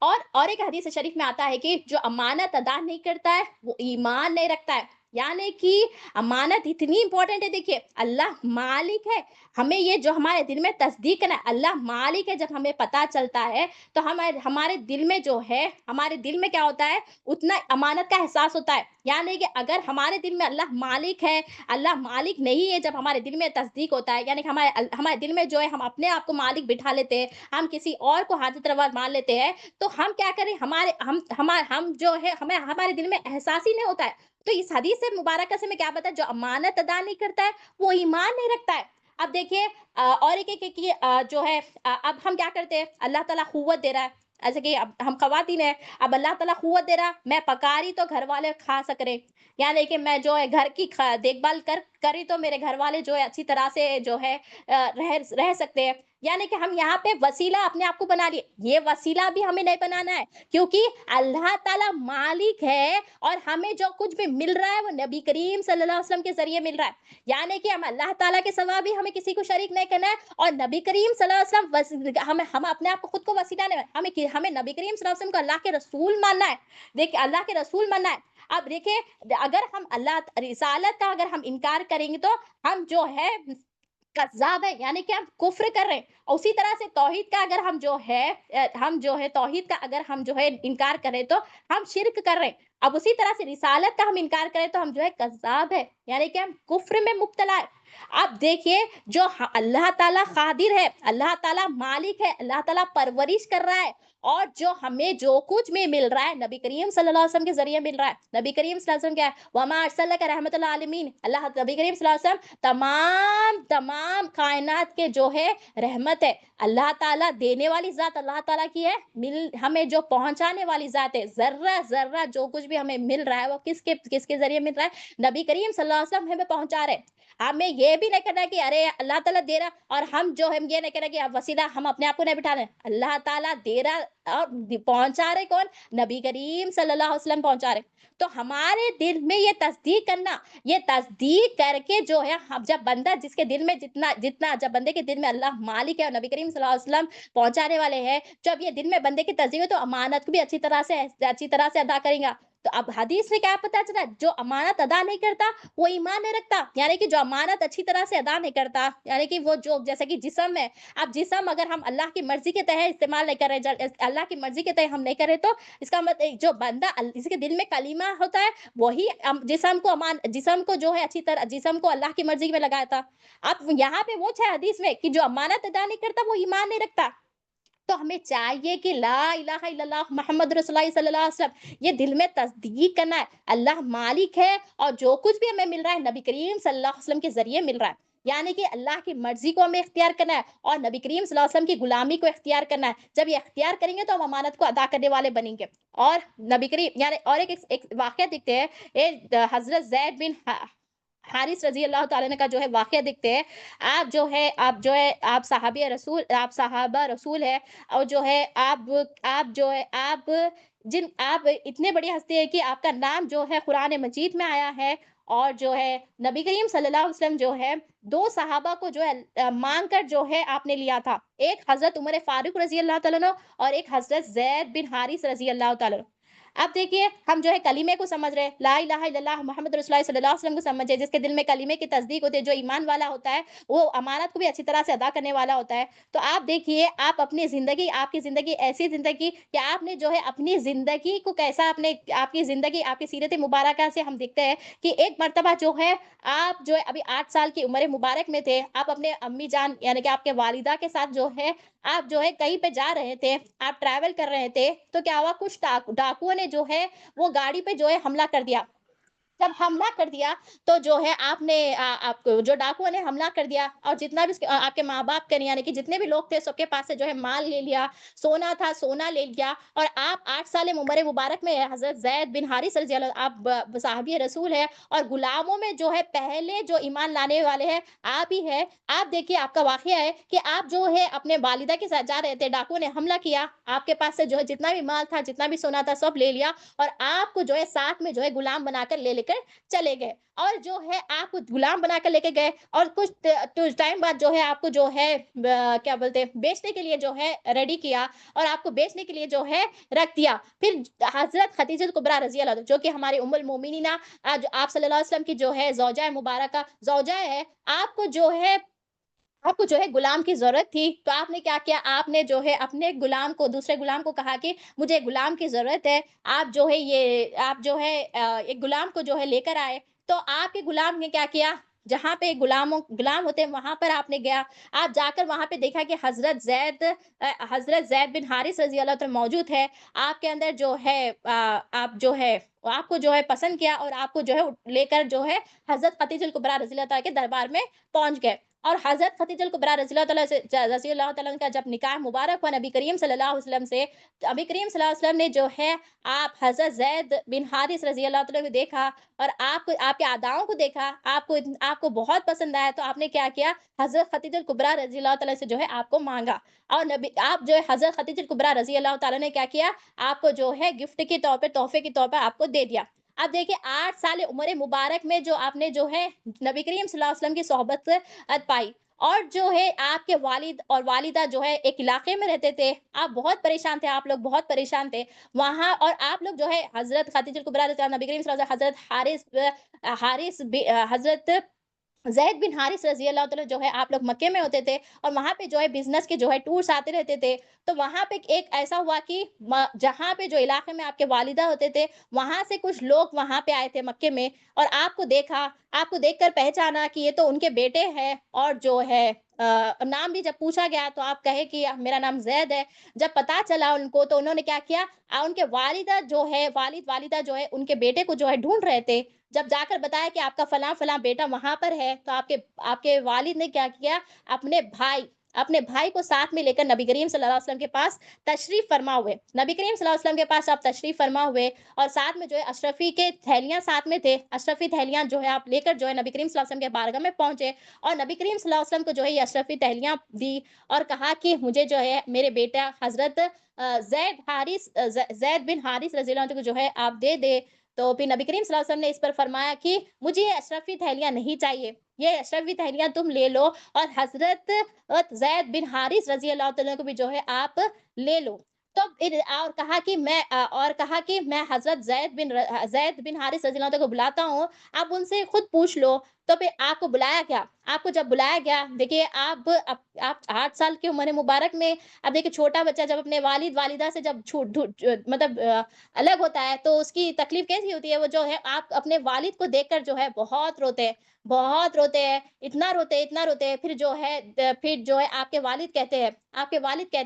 S1: और एक हदीस शरीफ में आता है कि जो अमानत अदा नहीं करता है, वो ईमान नहीं रखता है। यानी कि अमानत इतनी इंपॉर्टेंट है। देखिए, अल्लाह मालिक है, हमें ये जो हमारे दिल में तस्दीक करना है, अल्लाह मालिक है, जब हमें पता चलता है, तो हमारे हमारे दिल में जो है, हमारे दिल में क्या होता है? उतना अमानत का एहसास होता है। यानी कि अगर हमारे दिल में अल्लाह मालिक है, अल्लाह मालिक नहीं है, जब हमारे दिल में तस्दीक होता है, यानी कि हमारे दिल में जो है, हम अपने आप को मालिक बिठा लेते हैं, हम किसी और को हाजिर रवा मान लेते हैं, तो हम क्या करें? हम जो है, हमें हमारे दिल में एहसास ही नहीं होता है। तो इस हदीस से मुबारक से हमें क्या पता है? जो अमानत अदा नहीं करता है, वो ईमान नहीं रखता है। अब देखिए, और एक कि जो है, अब हम क्या करते हैं? अल्लाह ताला खुव्वत दे रहा है, ऐसे कि अब हम खवातीन है, अब अल्लाह ताला खुव्वत दे रहा, मैं पका रही तो घर वाले खा सक रहे, यानी कि मैं जो है घर की देखभाल कर करी, तो मेरे घर वाले जो है अच्छी तरह से जो है रह सकते हैं। यानी कि हम यहाँ पे वसीला अपने आप को बना लिए, ये वसीला भी हमें नहीं बनाना है, क्योंकि अल्लाह ताला मालिक है, और हमें जो कुछ भी मिल रहा है, वो नबी करीम सल्लल्लाहु अलैहि वसल्लम के जरिए मिल रहा है। यानी कि हम अल्लाह ताला के सिवा भी हमें किसी को शरीक नहीं करना है, और नबी करीम सल्लल्लाहु अलैहि वसल्लम हम अपने आप को खुद को वसीला नहीं, हमें नबी करीम सल्लल्लाहु अलैहि वसल्लम को अल्लाह के रसूल मानना है। देखिए, अल्लाह के रसूल मानना है। अब देखिए, अगर हम अल्लाह रिसालत का अगर हम इनकार करेंगे, तो हम जो है कज़्ज़ाब है, यानी कि हम कुफ़्र कर रहे हैं। और उसी तरह से तौहीद का अगर हम जो है तौहीद का अगर हम जो है इनकार करें तो हम शिर्क कर रहे हैं। अब उसी तरह से रिसालत का हम इनकार करें तो हम जो है कज़्ज़ाब है, यानी कि हम कुफ़्र में मुब्तला है। अब देखिए जो अल्लाह ताला क़ादिर है, अल्लाह ताला मालिक है, अल्लाह ताला परवरिश कर रहा है, और जो हमें जो कुछ भी मिल रहा है नबी करीम सल्लल्लाहु अलैहि वसल्लम के ज़रिए मिल रहा है। नबी करीम सल्लल्लाहु अलैहि वसल्लम क्या है? वमा अर्सलनाका रहमतुल आलमीन, अल्लाह नबी करीम सल्लल्लाहु अलैहि वसल्लम तमाम तमाम कायनात के जो है रहमत है। अल्लाह ताला देने वाली ज़ात अल्लाह ताला की है, हमें जो पहुँचाने वाली ज़ात है। ज़र्रा-ज़र्रा जो कुछ भी हमें मिल रहा है वो किसके ज़रिए मिल रहा है? नबी करीम सल्लल्लाहु अलैहि वसल्लम हमें पहुँचा रहे हैं। हमें ये भी नहीं करना है कि अरे अल्लाह ताला दे रहा, और हम जो हम ये नहीं कर रहे कि अब वसीला हम अपने आप को नहीं बिठा रहे। अल्लाह ताला दे रहा और पहुंचा रहे कौन? नबी करीम सल्लल्लाहु अलैहि वसल्लम पहुंचा रहे। तो हमारे दिल में ये तस्दीक करना, ये तस्दीक करके जो है हम जब बंदा जिसके दिल में जितना जितना जब बंदे के दिल में अल्लाह मालिक है और नबी करीम सल्लल्लाहु अलैहि वसल्लम पहुंचाने वाले हैं, जब ये दिल में बंदे की तस्दीक है तो अमानत को भी अच्छी तरह से अदा करेगा। तो अब हदीस में क्या पता चला? जो अमानत अदा नहीं करता वो ईमान नहीं रखता, यानी कि जो अमानत अच्छी तरह से अदा नहीं करता, यानी कि वो जो जैसे कि जिस्म है, अब जिस्म अगर हम अल्लाह की मर्जी के तहत इस्तेमाल नहीं कर रहे, अल्लाह की मर्जी के तहत हम नहीं कर रहे, तो इसका मतलब जो बंदा जिसके दिल में कलीमा होता है वही जिस्म को जो है अच्छी तरह जिस्म को अल्लाह की मर्जी में लगाया था। अब यहाँ पे वो है हदीस में कि जो अमानत अदा नहीं करता वो ईमान नहीं रखता। तो हमें चाहिए कि ला इलाहा इल्लल्लाह मोहम्मद रसूलुल्लाह सल्लल्लाहु अलैहि वसल्लम ये दिल में तस्दीक करना है, अल्लाह मालिक है और जो कुछ भी हमें मिल रहा है नबी करीम सल्लल्लाहु अलैहि वसल्लम के ज़रिए मिल रहा है। यानी कि अल्लाह की मर्ज़ी को हमें इख्तियार करना है और नबी करीम सल्लल्लाहु अलैहि वसल्लम की गुलामी को इख्तियार करना है। जब ये इख्तियार करेंगे तो हम अमानत को अदा करने वाले बनेंगे। और नबी करीम यानी और एक वाक़या देखते हैं, हज़रत ज़ैद बिन हारिस रज़ी अल्लाह ताला अन्हु का जो है वाक़या देखते हैं। आप सहाबा रसूल है, और जो है आप जो है आप इतने बड़ी हस्ती है कि आपका नाम जो है कुरान मजीद में आया है। और जो है नबी करीम सल्लल्लाहु अलैहि वसल्लम जो है 2 सहाबा को जो है माँग कर जो है आपने लिया था। एक हज़रत उमर फारूक रज़ी अल्लाह ताला अन्हु और एक हज़रत ज़ैद बिन हारिस रज़ी अल्लाह ताला अन्हु। अब देखिए हम जो है कलीमे को समझ रहे हैं, ला इलाहा इल्लल्लाह मोहम्मद रसूलुल्लाह सल्लल्लाहु अलैहि वसल्लम को समझे, जिसके दिल में कलीमे की तस्दीक होती है, जो ईमान वाला होता है, वो अमानत को भी अच्छी तरह से अदा करने वाला होता है। तो आप देखिए आप अपनी ज़िंदगी आपकी ज़िंदगी ऐसी ज़िंदगी कि आपने जो है अपनी ज़िंदगी को कैसा आपने आपकी ज़िंदगी आपकी सीरत मुबारका से हम देखते हैं कि एक मर्तबा जो है आप जो है अभी 8 साल की उम्र मुबारक में थे, आप अपने अम्मी जान यानी कि आपके वालिदा के साथ जो है आप जो है कहीं पे जा रहे थे, आप ट्रैवल कर रहे थे, तो क्या हुआ कुछ डाकुओं ने जो है वो गाड़ी पे जो है हमला कर दिया। जब हमला कर दिया तो जो है आपको जो डाकुओं ने हमला कर दिया और जितना भी आपके माँ-बाप के यानी कि जितने भी लोग थे सबके पास से जो है माल ले लिया, सोना था सोना ले लिया, और आप 8 साल उम्र मुबारक में हज़रत ज़ैद बिन हारिस रज़ियल्लाहु आप साहबी रसूल है और गुलामों में जो है पहले जो ईमान लाने वाले हैं आप ही हैं। आप देखिए आपका वाक़या है कि आप जो है अपने वालिदा के साथ जा रहे थे, डाकुओं ने हमला किया, आपके पास से जो है जितना भी माल था, जितना भी सोना था सब ले लिया, और आपको जो है साथ में जो है गुलाम बनाकर लेकर चले गए। और जो है आपको गुलाम बनाकर लेके गए और कुछ टाइम बाद जो है आपको जो है क्या बोलते हैं बेचने के लिए जो है रेडी किया और आपको बेचने के लिए जो है रख दिया। फिर हज़रत खदीजत कुबरा रज़ी अल्लाह जो कि हमारी उम्मुल मोमिनीना जो आप सल्लल्लाहु अलैहि वसल्लम की जो है ज़ौजा मुबारका ज़ौजा है, आपको जो है गुलाम की ज़रूरत थी, तो आपने क्या किया? आपने जो है अपने गुलाम को दूसरे गुलाम को कहा कि मुझे गुलाम की ज़रूरत है। आप जो है एक गुलाम को जो है लेकर आए। तो आपके गुलाम ने क्या किया? जहाँ पे गुलाम होते हैं वहाँ पर आपने गया। आप जाकर वहाँ पे देखा कि हज़रत ज़ैद बिन हारिस रज़ी अल्लाह तआला मौजूद है। आपके अंदर जो है आप जो है आपको जो है पसंद किया और आपको जो है लेकर जो है हज़रत खदीजतुल कुबरा रज़ी अल्लाह तआला के दरबार में पहुँच गए। और हज़रत खदीजतुल कुबरा रज़ी अल्लाह तआला का जब निकाह मुबारक हुआ नबी करीम सल्लल्लाहु अलैहि वसल्लम से, तो नबी करीम सल्लल्लाहु अलैहि वसल्लम ने जो है आप हज़रत ज़ैद बिन हारिस रज़ी अल्लाह तआला को देखा और आपके अदाओं को देखा, आपको बहुत पसंद आया, तो आपने क्या किया? हज़रत खदीजतुल कुबरा रज़ी अल्लाह तआला से जो है आपको माँगा, और नबी आप जो है हज़रत खदीजतुल कुबरा रज़ी अल्लाह तआला ने क्या किया? आपको जो है गिफ्ट के तौर पे, तोहफ़े के तौर पे आपको दे दिया। अब देखिए 8 साल उम्र मुबारक में जो आपने जो है नबी करीम सल्लल्लाहु अलैहि वसल्लम की सोहबत पाई, और जो है आपके वालिद और वालिदा जो है एक इलाके में रहते थे, आप बहुत परेशान थे, आप लोग बहुत परेशान थे। वहाँ और आप लोग जो है हज़रत खदीजतुल कुबरा नबी करीम सल्लल्लाहु अलैहि वसल्लम हज़रत हारिस बि हज़रत ज़ैद बिन हारिस रज़ी अल्लाह तआला जो है आप लोग मक्के में होते थे और वहाँ पे जो है बिज़नेस के जो है टूर्स आते रहते थे। तो वहाँ पे एक ऐसा हुआ कि जहाँ पे जो इलाके में आपके वालिदा होते थे, वहाँ से कुछ लोग वहाँ पे आए थे मक्के में और आपको देखा, आपको देखकर पहचाना कि ये तो उनके बेटे हैं और जो है नाम भी जब पूछा गया तो आप कहे कि मेरा नाम ज़ैद है। जब पता चला उनको तो उन्होंने क्या किया, उनके वालिदा जो है वालिदा जो है उनके बेटे को जो है ढूँढ रहे थे। जब जाकर बताया कि आपका फलाँ-फलाँ बेटा वहाँ पर है, तो आपके आपके वालिद ने क्या किया, अपने भाई को साथ में लेकर नबी करीम सल्लल्लाहु अलैहि वसल्लम के पास तशरीफ़ फरमा हुए। नबी करीम सल्लल्लाहु अलैहि वसल्लम के पास आप तशरीफ़ फरमा हुए और साथ में जो है अशरफ़ी के थैलियाँ साथ में थे। अशरफ़ी थैलियाँ जो है आप लेकर जो है नबी करीम सल्लल्लाहु अलैहि वसल्लम के बारगाह में पहुँचे और नबी करीम सल्लल्लाहु अलैहि वसल्लम को जो है ये अशरफ़ी थैलियाँ दी और कहा कि मुझे जो है मेरे बेटा हज़रत ज़ैद बिन हारिस रज़ी अल्लाह अन्हु को जो है आप दे दे। तो फिर नबी करीम सल्लल्लाहु अलैहि वसल्लम ने इस पर फरमाया कि मुझे ये अशरफी थैलियाँ नहीं चाहिए, ये अशरफी थैलियाँ तुम ले लो और हज़रत ज़ैद बिन हारिस रज़ी अल्लाह तआला को भी जो है आप ले लो। तो फिर और कहा कि मैं हज़रत ज़ैद बिन हारिस रज़ी अल्लाह तआला को बुलाता हूँ, आप उनसे खुद पूछ लो। तो फिर आपको बुलाया गया, आपको जब बुलाया गया, देखिए आप 8 साल की उम्र मुबारक में, अब देखिए छोटा बच्चा जब अपने वालिदा से जब छूट ढू मतलब अलग होता है तो उसकी तकलीफ कैसी होती है, वो जो है आप अपने वालिद को देखकर जो है बहुत रोते हैं, इतना रोते हैं, फिर जो है आपके वालिद कहते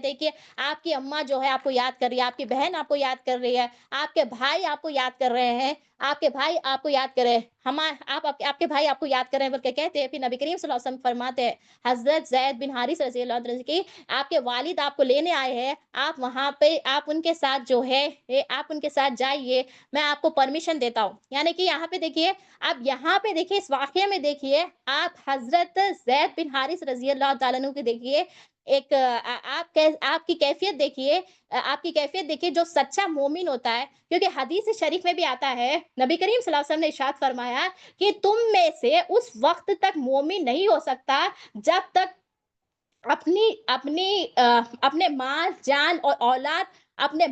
S1: हैं कि आपकी अम्मा जो है आपको याद कर रही है, आपकी बहन आपको याद कर रही है, आपके भाई आपको याद कर रहे हैं, आपके भाई आपको याद कर रहे हैं, आपके भाई आपको याद कर रहे हैं बोल के कहते हैं। फिर नबी करीम सल्लल्लाहु अलैहि वसल्लम फरमाते हैं, हज़रत ज़ैद बिन हारिस रज़ी अल्लाह अन्हु की आपके वालिद आपको लेने आए हैं, आप वहाँ पे आप उनके साथ जो है आप उनके साथ जाइए, मैं आपको परमिशन देता हूँ। यानी कि यहाँ पे देखिए, आप यहाँ पे देखिए इस वाक़ये में देखिए, आप हज़रत ज़ैद बिन हारिस रज़ी अल्लाह तआला अन्हु की देखिए एक आपकी कैफ़ियत देखिए, आपकी कैफ़ियत देखिए जो सच्चा मोमिन होता है, क्योंकि हदीस शरीफ में भी आता है, नबी करीम सल्लल्लाहु अलैहि वसल्लम ने इरशाद फरमाया कि तुम में से उस वक़्त तक मोमिन नहीं हो सकता जब तक अपने माल, जान और औलाद, अपने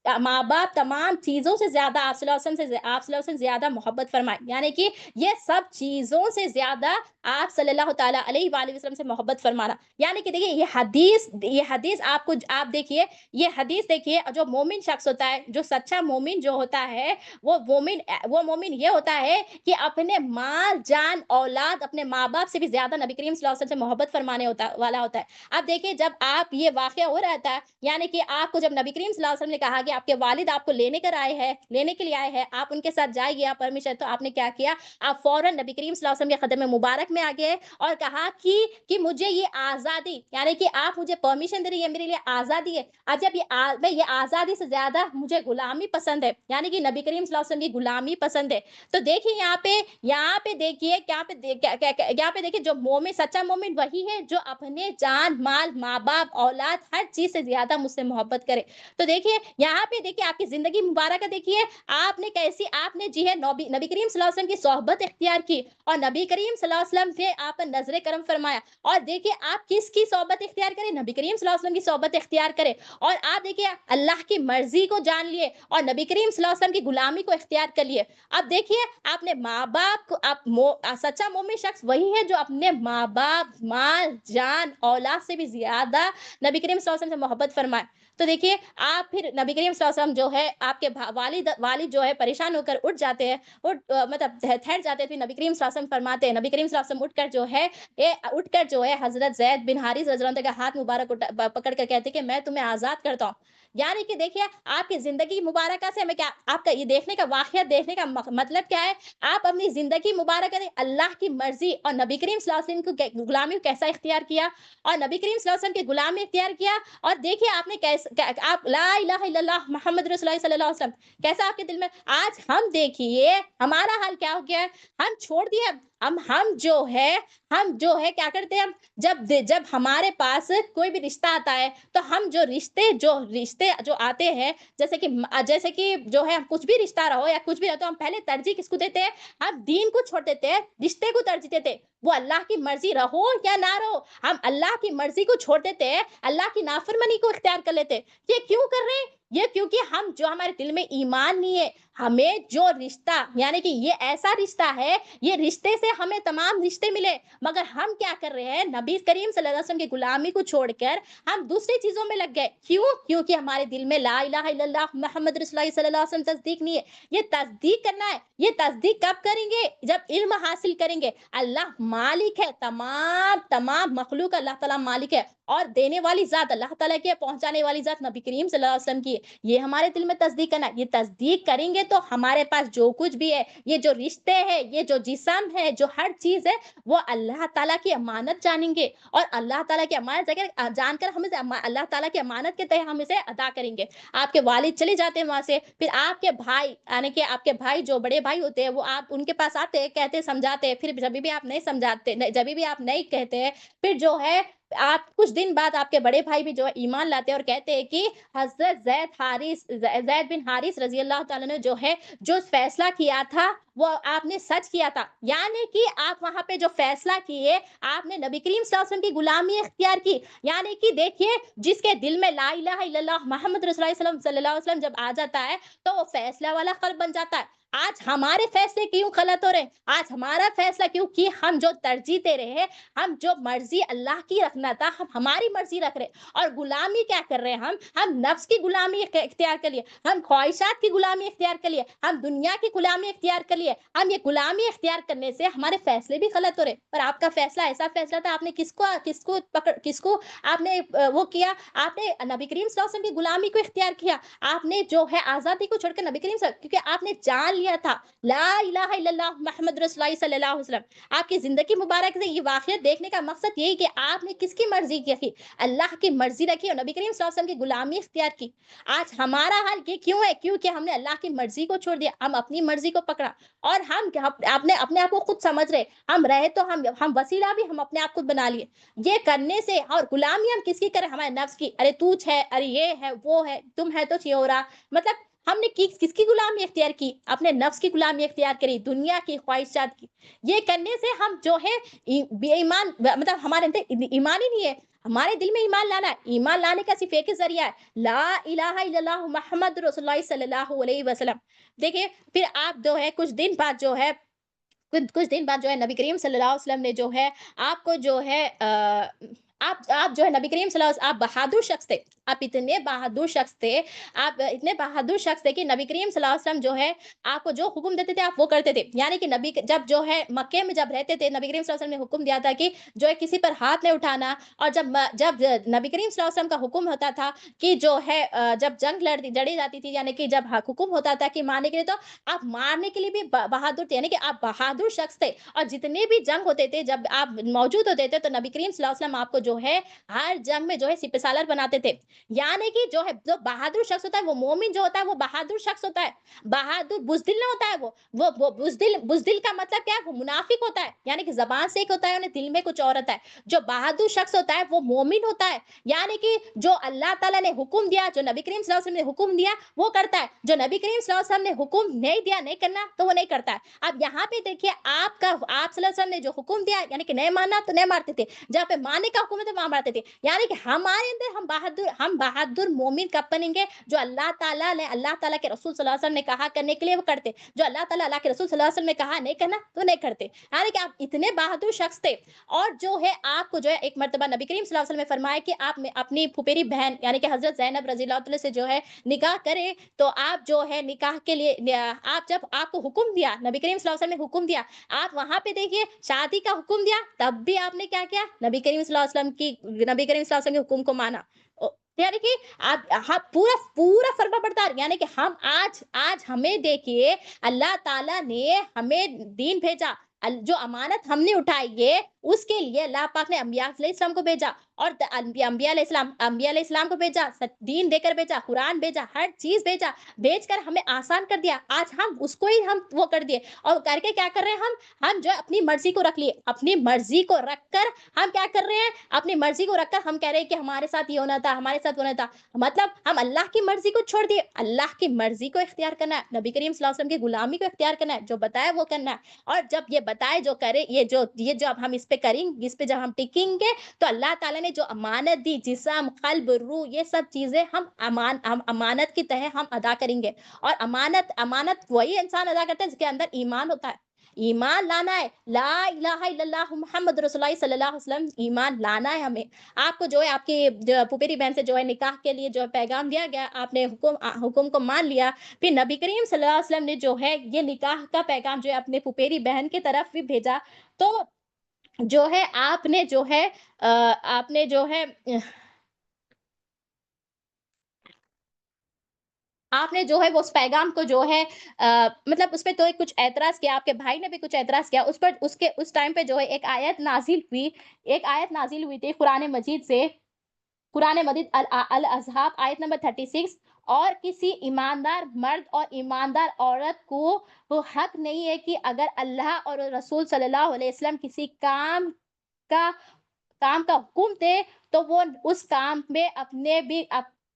S1: माँ-बाप तमाम चीज़ों से ज़्यादा आप सल्लल्लाहु अलैहि वसल्लम से ज़्यादा मोहब्बत फरमाएँ। यानी कि ये सब चीज़ों से ज़्यादा आप सल्लल्लाहु तआला अलैहि वालैहि वसल्लम से मोहब्बत फरमाना। यानी कि देखिए ये हदीस आप देखिए, ये हदीस देखिए, जो मोमिन शख्स होता है, जो सच्चा मोमिन जो होता है, वो मोमिन ये होता है कि अपने माल, जान, औलाद, अपने माँ-बाप से भी ज़्यादा नबी करीम सल्लल्लाहु अलैहि वसल्लम से मोहब्बत फरमाने वाला होता है। अब देखिए जब आप ये वाक़या हो रहा था, यानी कि आपको जब नबी करीम सल्लल्लाहु अलैहि वसल्लम ने कहा कि आपके वालिद आपको लेने के लिए आए हैं, आप उनके साथ जाइए, आप परमिशन, तो आपने क्या किया? आप फ़ौरन नबी करीम सल्लल्लाहु अलैहि वसल्लम के कदम मुबारक में आ गए और कहा कि मुझे ये आज़ादी, यानी कि आप मुझे परमिशन दे रही है, मेरे लिए आज़ादी है। जब ये आज़ादी से ज़्यादा मुझे गुलामी पसंद है, यानी कि नबी करीम सल्लल्लाहु अलैहि वसल्लम की गुलामी पसंद है। तो देखिए यहाँ पे देखिए क्या पे दे क्या क्या क्या यहाँ पे देखिए, जो मोमिन, सच्चा मोमिन वही है जो अपने जान, माल, माँ-बाप, औलाद हर चीज़ से ज़्यादा मुझसे मोहब्बत करे। तो देखिए यहाँ पे देखिए आपकी ज़िंदगी मुबारक देखिए, आपने जी है नबी करीम सल्लल्लाहु अलैहि वसल्लम की सोहबत इख्तियार की और नबी करीम सल्लल्लाहु अलैहि वसल्लम ने आप पर नज़रे करम फरमाया और देखिए आप किसकी सोहबत इख्तियार करें? नबी करीम सल्लल्लाहु अलैहि वसल्लम की सोहबत इख्तियार करें और आप देखिए अल्लाह की मर्ज़ी को जान लिए और नबी करीम सल्लल्लाहु अलैहि वसल्लम की गुलामी को इख्तियार कर लिए। अब देखिए आपने माँ-बाप को सच्चा मोमिन शख्स वही है जो अपने माँ-बाप, माल, जान, औलाद से भी ज़्यादा नबी करीम सल्लल्लाहु अलैहि वसल्लम से मोहब्बत फरमाए। तो देखिए आप फिर नबी करीम सल्लल्लाहु अलैहि वसल्लम जो है आपके वालिद जो है परेशान होकर उठ जाते हैं, मतलब ठहर जाते थे। नबी करीम सल्लल्लाहु अलैहि वसल्लम फरमाते हैं, नबी करीम सल्लल्लाहु अलैहि वसल्लम उठकर जो है हज़रत ज़ैद बिन हारिस रज़ियल्लाहु अन्हु का हाथ मुबारक पकड़ कर कहते हैं कि मैं तुम्हें आज़ाद करता हूँ। यानी कि देखिए आपकी ज़िंदगी मुबारका से हमें क्या, आपका ये देखने का वाक़या देखने का मतलब क्या है? आप अपनी ज़िंदगी मुबारक करें, अल्लाह की मर्ज़ी और नबी करीम सल्लल्लाहु अलैहि वसल्लम की गुलामी को कैसा इख्तियार किया और नबी करीम सल्लल्लाहु अलैहि वसल्लम की गुलामी इख्तियार किया और देखिए आपने आप ला इलाहा इल्लल्लाह मुहम्मद रसूलुल्लाह सल्लल्लाहु अलैहि वसल्लम कैसा आपके दिल में, आज हम देखिए हमारा हाल क्या हो गया है, हम छोड़ दिए, हम जो है क्या करते हैं, हम जब हमारे पास कोई भी रिश्ता आता है तो हम जो रिश्ते जो आते हैं, जैसे कि जो है कुछ भी रिश्ता रहो या कुछ भी रहो, तो हम पहले तरजीह किसको देते हैं? हम दीन को छोड़ देते हैं, रिश्ते को तरजीह देते हैं। वो अल्लाह की मर्जी रहो या ना रहो, हम अल्लाह की मर्जी को छोड़ देते हैं, अल्लाह की नाफरमानी को इख्तियार कर लेते हैं। ये क्यों कर रहे हैं? ये क्योंकि हम जो हमारे दिल में ईमान नहीं है, हमें जो रिश्ता यानी कि ये ऐसा रिश्ता है, ये रिश्ते से हमें तमाम रिश्ते मिले, मगर हम क्या कर रहे हैं, नबी करीम सल्लल्लाहु अलैहि वसल्लम की गुलामी को छोड़कर हम दूसरी चीजों में लग गए। क्यों? क्योंकि हमारे दिल में ला इलाहा इल्लल्लाह मुहम्मद रसूलुल्लाह सल्लल्लाहु अलैहि वसल्लम तस्दीक नहीं है। ये तस्दीक करना है। ये तस्दीक कब करेंगे? जब इल्म हासिल करेंगे। अल्लाह मालिक है, तमाम मखलूक अल्लाह ताला मालिक है, और देने वाली जात अल्लाह ताला की है, पहुंचाने वाली जात नबी करीम सल्लल्लाहु अलैहि वसल्लम की है। ये हमारे दिल में तस्दीक करना है। ये तस्दीक करेंगे तो हमारे पास जो कुछ भी है, ये जो रिश्ते हैं, ये जो जिस्म है, जो हर चीज है, वो अल्लाह ताला की अमानत जानेंगे, और अल्लाह ताला की अमानत जानकर हम इसे अल्लाह ताला की अमानत के तहत हम इसे अदा करेंगे। आपके वालिद चले जाते हैं वहां से, फिर आपके भाई यानी कि आपके भाई जो बड़े भाई होते हैं, वो आप उनके पास आते हैं, कहते हैं, समझाते हैं, फिर जब भी आप नहीं समझाते, जब भी आप नहीं कहते हैं, फिर जो है आप कुछ दिन बाद आपके बड़े भाई भी जो है ईमान लाते हैं और कहते हैं कि हजरत जैद बिन हारिस रजी अल्लाह ताला ने जो है जो फैसला किया था, वो आपने सच किया था। यानी कि आप वहां पे जो फैसला किए, आपने नबी करीम सल्लल्लाहु अलैहि वसल्लम की गुलामी इख्तियार की। यानी कि देखिए, जिसके दिल में ला इलाहा इल्लल्लाह मोहम्मद रसूलुल्लाह सल्लल्लाहु अलैहि वसल्लम जब आ जाता है, तो वो फैसला वाला कल्ब बन जाता है। आज हमारे फैसले क्यों गलत हो रहे हैं? आज हमारा फैसला क्यों कि हम जो तरजीह दे रहे हैं, हम जो मर्जी अल्लाह की रखना था, हम हमारी मर्जी रख रहे हैं, और गुलामी क्या कर रहे हैं? हम नफ्स की गुलामी इख्तियार कर लिए, हम ख्वाहिशात की गुलामी इख्तियार कर लिए, हम दुनिया की गुलामी इख्तियार कर लिए। हम ये गुलामी इख्तियार करने से हमारे फैसले भी गलत हो रहे। पर आपका फैसला ऐसा फैसला था, आपने किसको आपने वो किया, आपने नबी करीम सल्लल्लाहु अलैहि वसल्लम की गुलामी को इख्तियार किया। आपने जो है आजादी को छोड़कर नबी करीम क्योंकि आपने जान लिया था ला इलाहा इल्लल्लाह मुहम्मद रसूलुल्लाह सल्लल्लाहु अलैहि वसल्लम। आपकी जिंदगी मुबारक से ये वाकया देखने का मकसद यही कि आपने किसकी मर्जी की, अल्लाह की मर्जी रखी और नबी करीम सल्लल्लाहु अलैहि वसल्लम की गुलामी इख्तियार की। आज हमारा हाल ये क्यों है? क्योंकि हमने अल्लाह की मर्जी को छोड़ दिया, हम अपनी मर्जी को पकड़ा, और हम आपने अपने आप को खुद समझ रहे, हम रहे तो हम वसीला भी हम अपने आप को बना लिए। ये करने से, और गुलामी हम किसकी करें? हमारे नफ्स की। अरे तू है, अरे ये है, वो है, तुम है तो ये हो रहा, मतलब हमने किसकी गुलामी इख्तियार की? अपने नफ्स की गुलामी इख्तियार करी, दुनिया की ख्वाहिशात की। ये करने से हम जो है बेईमान, मतलब हमारे अंदर ईमान ही नहीं है। हमारे दिल में ईमान लाना है। ईमान लाने का सिर्फ एक ही जरिया है, ला इलाहा इल्लल्लाह मुहम्मद रसूलुल्लाह सल्लल्लाहु अलैहि वसल्लम। देखिए, फिर आप जो है कुछ दिन बाद जो है कुछ दिन बाद जो है नबी करीम सल्लल्लाहु अलैहि वसल्लम ने जो है आपको जो है आप जो है नबी करीम सल्लल्लाहु अलैहि वसल्लम, आप बहादुर शख्स थे। आप इतने बहादुर शख्स थे, आप इतने बहादुर शख्स थे कि नबी करीम सल्लल्लाहु अलैहि वसल्लम जो है आपको जो हुक्म देते थे आप वो करते थे। यानी कि नबी जब जो है मक्के में जब रहते थे, नबी करीम सल्लल्लाहु अलैहि वसल्लम ने हुक्म दिया था कि जो है किसी पर हाथ नहीं उठाना, और जब नबी करीम सल्लल्लाहु अलैहि वसल्लम का हुक्म होता था कि जो है जब जंग लड़ी जाती थी, यानी कि जब हुक्म होता था कि मारने के लिए, तो आप मारने के लिए भी बहादुर थे, यानी कि आप बहादुर शख्स थे। और जितने भी जंग होते थे, जब आप मौजूद होते थे, तो नबी करीम सल्लल्लाहु अलैहि वसल्लम आपको जो है हर जंग में जो है सिपह सालार बनाते थे। यानी कि जो है जो बहादुर शख्स होता है, वो मोमिन जो होता है, वो बहादुर शख्स होता है। बहादुर बुजदिल ना होता है। वो बुजदिल का मतलब क्या है? वो मुनाफिक होता है, यानी कि जबान से एक होता है, उन्हें दिल में कुछ और होता है। जो बहादुर शख्स होता है वो मोमिन होता है, यानी कि जो अल्लाह ताला ने हुक्म दिया, जो नबी करीम सल्लल्लाहु अलैहि वसल्लम ने हुक्म दिया, वो करता है। जो नबी करीम सल्लल्लाहु अलैहि वसल्लम ने हुक्म नहीं दिया, नहीं करना, तो वो नहीं करता है। अब यहाँ पे देखिए, आप सल्लल्लाहु अलैहि वसल्लम ने जो हुक्म दिया, यानी कि नहीं मानना तो नहीं मारते थे, जहाँ पे मानने का हुक्म है तो वहां मारते थे। यानी कि हमारे अंदर हम बहादुर मोमिन कब बनेंगे? जो अल्लाह ताला के रसूल सल्लल्लाहु अलैहि वसल्लम ने कहा करने के लिए वो करते, जो अल्लाह के रसूल सल्लल्लाहु अलैहि वसल्लम ने कहा नहीं करना तो नहीं करते। यानी कि आप इतने बहादुर शख्स थे। और जो है आपको जो है एक मर्तबा नबी करीम सल्लल्लाहु अलैहि वसल्लम ने फरमाया कि आप अपनी फुफेरी बहन यानी कि हजरत ज़ैनब रज़ी अल्लाह तआला से जो है निकाह करें, तो आप जो है निकाह के लिए आप जब आपको हुक्म दिया, नबी करीम सल्लल्लाहु अलैहि वसल्लम ने हुक्म दिया, आप वहां पे देखिए शादी का हुक्म दिया, तब भी आपने क्या किया? नबी करीम सल्लल्लाहु अलैहि वसल्लम के हुक्म को माना। यानी कि आप पूरा फर्मा बरदार, यानी कि हम आज हमें देखिए, अल्लाह ताला ने हमें दीन भेजा, जो अमानत हमने उठाई है, اس کے لیے اللہ پاک نے انبیاء علیہ السلام کو بھیجا، اور انبیاء علیہ السلام کو بھیجا، دین دے کر بھیجا، قرآن بھیجا، ہر چیز بھیجا، بھیج کر ہمیں آسان کر دیا۔ آج ہم اس کو ہی ہم وہ کر دیے، اور کر کے کیا کر رہے ہیں ہم جو ہے اپنی مرضی کو رکھ لیے، اپنی مرضی کو رکھ کر ہم کیا کر رہے ہیں، اپنی مرضی کو رکھ کر ہم کہہ رہے ہیں کہ ہمارے ساتھ یہ ہونا تھا، ہمارے ساتھ ہونا تھا، مطلب ہم اللہ کی مرضی کو چھوڑ دیے۔ اللہ کی مرضی کو اختیار کرنا ہے، نبی کریم صلی اللہ علیہ وسلم کی غلامی کو اختیار کرنا ہے، جو بتایا وہ کرنا ہے، اور جب یہ بتائے جو کرے، یہ جو اب ہم اس پہ کریں، اس پہ جب ہم ٹکیں گے تو اللہ تعالیٰ نے جو امانت دی، جسم، قلب، روح، یہ سب چیزیں ہم امانت کی طرح ہم ادا کریں گے۔ اور امانت وہی انسان ادا کرتا ہے جس کے اندر ایمان ہوتا ہے۔ ایمان لانا ہے، لا الہ الا اللہ محمد رسول اللہ صلی اللہ علیہ وسلم، ایمان لانا ہے ہمیں۔ آپ کو جو ہے آپ کی پھپھیری بہن سے جو ہے نکاح کے لیے جو ہے پیغام دیا گیا، آپ نے حکم کو مان لیا، پھر نبی کریم صلی اللہ علیہ وسلم نے جو ہے یہ نکاح کا پیغام جو ہے اپنے پھپھیری بہن کی طرف بھی بھیجا، تو جو ہے آپ نے جو ہے آپ نے جو ہے آپ نے جو ہے وہ اس پیغام کو جو ہے مطلب اس پہ تو کچھ اعتراض کیا، آپ کے بھائی نے بھی کچھ اعتراض کیا اس پر، اس ٹائم پہ جو ہے ایک آیت نازل ہوئی، تھی قرآن مجید سے، قرآن مجید الاحزاب آیت نمبر 36، اور کسی ایماندار مرد اور ایماندار عورت کو وہ حق نہیں ہے کہ اگر اللہ اور رسول صلی اللہ علیہ وسلم کسی کا کا حکم دے تو وہ اس کام میں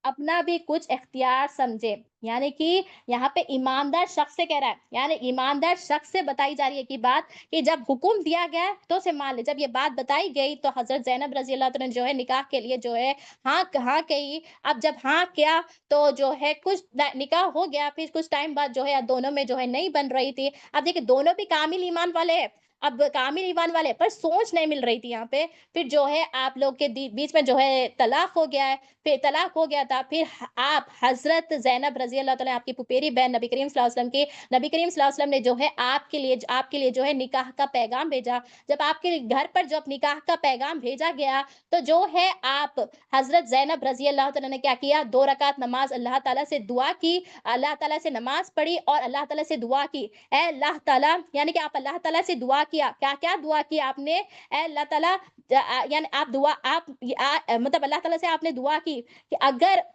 S1: اپنا بھی کچھ اختیار سمجھے۔ یعنی کہ یہاں پہ ایماندار شخص سے کہہ رہا ہے، یعنی ایماندار شخص سے بتائی جا رہی ہے کہ بات، کہ جب حکم دیا گیا تو اسے مان لے۔ جب یہ بات بتائی گئی تو حضرت زینب رضی اللہ عنہا نے جو ہے نکاح کے لیے جو ہے ہاں کہی۔ اب جب ہاں کیا تو جو ہے کچھ نکاح ہو گیا، پھر کچھ ٹائم بعد جو ہے دونوں میں جو ہے نہیں بن رہی تھی۔ اب دیکھیں دونوں بھی کامل ایمان والے ہیں، اب کامل ایمان والے پر سوچ نہیں مل رہی تھی یہاں پہ، پھر جو ہے آپ لوگ کے بیچ میں جو ہے طلاق ہو گیا ہے، پھر طلاق ہو گیا تھا، پھر آپ حضرت زینب رضی اللہ تعالیٰ، آپ کی پھپھیری بہن نبی کریم صلی اللہ علیہ وسلم کی، نبی کریم صلی اللہ علیہ وسلم نے جو ہے آپ کے لیے جو ہے نکاح کا پیغام بھیجا۔ جب آپ کے گھر پر جب نکاح کا پیغام بھیجا گیا تو جو ہے آپ حضرت زینب رضی اللہ تعالیٰ نے کیا کیا، 2 رکعت نماز اللہ تعالیٰ سے دعا کی، اللہ تعالیٰ سے نماز پڑھی اور اللہ تعالیٰ سے دعا کی، اے اللہ تعالیٰ، یعنی کہ آپ اللہ تعالیٰ سے دعا کیا، کیا دعا کی آپ نے، اے اللہ تعالیٰ، یعنی آپ مطلب اللہ تعالیٰ سے آپ نے دعا کی کہ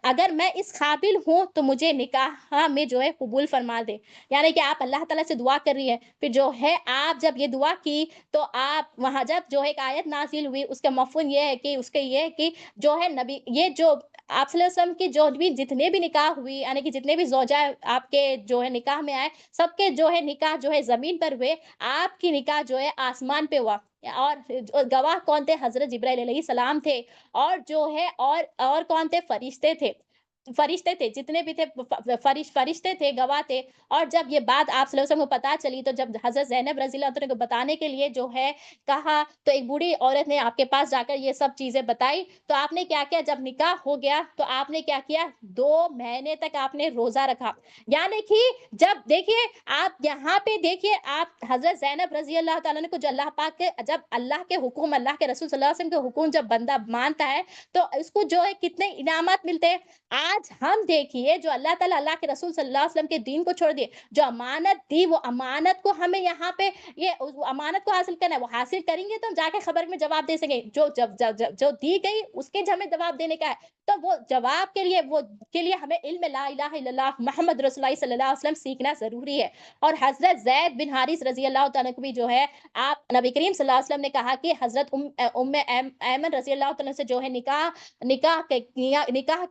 S1: اگر میں اس قابل ہوں تو مجھے نکاح میں جو ہے قبول فرما دے۔ یعنی کہ آپ اللہ تعالیٰ سے دعا کر رہی ہیں، پھر جو ہے آپ جب یہ دعا کی تو آپ وہاں جب جو ایک آیت نازل ہوئی، اس کا مفہوم یہ ہے کہ جو ہے نبی، یہ جو آپ صلی اللہ علیہ وسلم کی جو بھی جتنے بھی نکاح ہوئی، یعنی کہ جتنے بھی زوجہ آپ کے جو ہے نکاح میں آئے، سب کے جو ہے نکاح جو ہے زمین پر ہوئے، آپ کی نکاح جو ہے آسمان پہ ہوا۔ اور گواہ کون تھے، حضرت جبرائیل علیہ السلام تھے، اور جو ہے اور کون تھے، فرشتے تھے، جتنے بھی تھے فرشتے تھے، گواہ تھے۔ اور جب یہ بات آپ صلی اللہ علیہ وسلم کو پتا چلی تو جب حضرت زینب رضی اللہ عنہا کو بتانے کے لیے جو ہے کہا، تو ایک بوڑھی عورت نے آپ کے پاس جا کر یہ سب چیزیں بتائی، تو آپ نے کیا کیا، جب نکاح ہو گیا تو آپ نے کیا کیا، 2 مہینے تک آپ نے روزہ رکھا۔ یعنی کہ جب دیکھیے آپ یہاں پہ دیکھیے، آپ حضرت زینب رضی اللہ تعالیٰ نے کو جو اللہ پاک کے، جب اللہ کے حکم، اللہ کے رسول صلی اللہ علیہ وسلم کے حکم جب بندہ مانتا ہے تو اس کو جو ہے کتنے انعامات ملتے ہیں۔ آج ہم دیکھیے جو اللہ تعالیٰ، اللہ کے رسول صلی اللہ علیہ وسلم کے دین کو چھوڑ دیے، جو امانت دی، وہ امانت کو ہمیں یہاں پہ امانت کو حاصل کرنا ہے، وہ حاصل کریں گے تو ہم جا کے خبر میں جواب دے سکیں، جو دی گئی اس کے ہمیں جواب دینے کا ہے، تو وہ جواب کے لیے ہمیں علم لا الہ الا اللہ محمد رسول اللہ صلی اللہ علیہ وسلم سیکھنا ضروری ہے۔ اور حضرت زید بن حارث رضی اللہ تعالیٰ کو بھی جو ہے آپ نبی کریم صلی اللہ علیہ وسلم نے کہا کہ حضرت ایمن رضی اللہ تعالیٰ سے جو ہے نکاح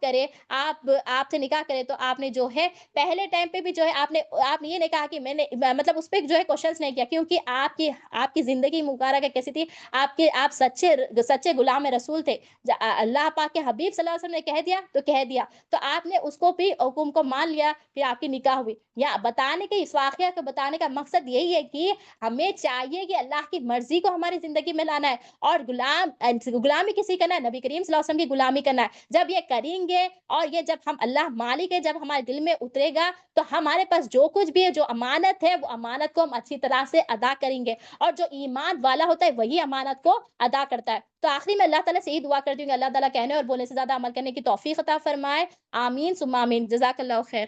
S1: کرے، آپ سے نکاح کرے، تو آپ نے جو ہے پہلے ٹائم پہ بھی جو ہے آپ نے یہ نہیں کہا کہ میں نے مطلب اس پہ جو ہے کوشش نہیں کیا، کیونکہ آپ کی زندگی مبارکہ کیسی تھی، آپ سچے غلام رسول تھے، اللہ پاک کے حبیب صلی اللہ علیہ وسلم نے کہہ دیا تو کہہ دیا، تو آپ نے اس کو بھی حکم کو مان لیا، پھر آپ کی نکاح ہوئی۔ یا بتانے کے اس واقعہ کو بتانے کا مقصد یہی ہے کہ ہمیں چاہیے کہ اللہ کی مرضی کو ہماری زندگی میں لانا ہے، اور غلامی کسی کرنا ہے، نبی کریم صلی اللہ علیہ وسلم کی غلامی کرنا ہے۔ جب یہ کریں گے اور یہ جب ہم اللہ مالک ہے، جب ہمارے دل میں اترے گا تو ہمارے پاس جو کچھ بھی ہے، جو امانت ہے، وہ امانت کو ہم اچھی طرح سے ادا کریں گے، اور جو ایمان والا ہوتا ہے وہی امانت کو ادا کرتا ہے۔ تو آخری میں اللہ تعالیٰ سے یہی دعا کرتی ہوں کہ اللہ تعالیٰ کہنے اور بولنے سے زیادہ عمل کرنے کی توفیق عطا فرمائے، آمین ثم آمین، جزاک اللہ خیر۔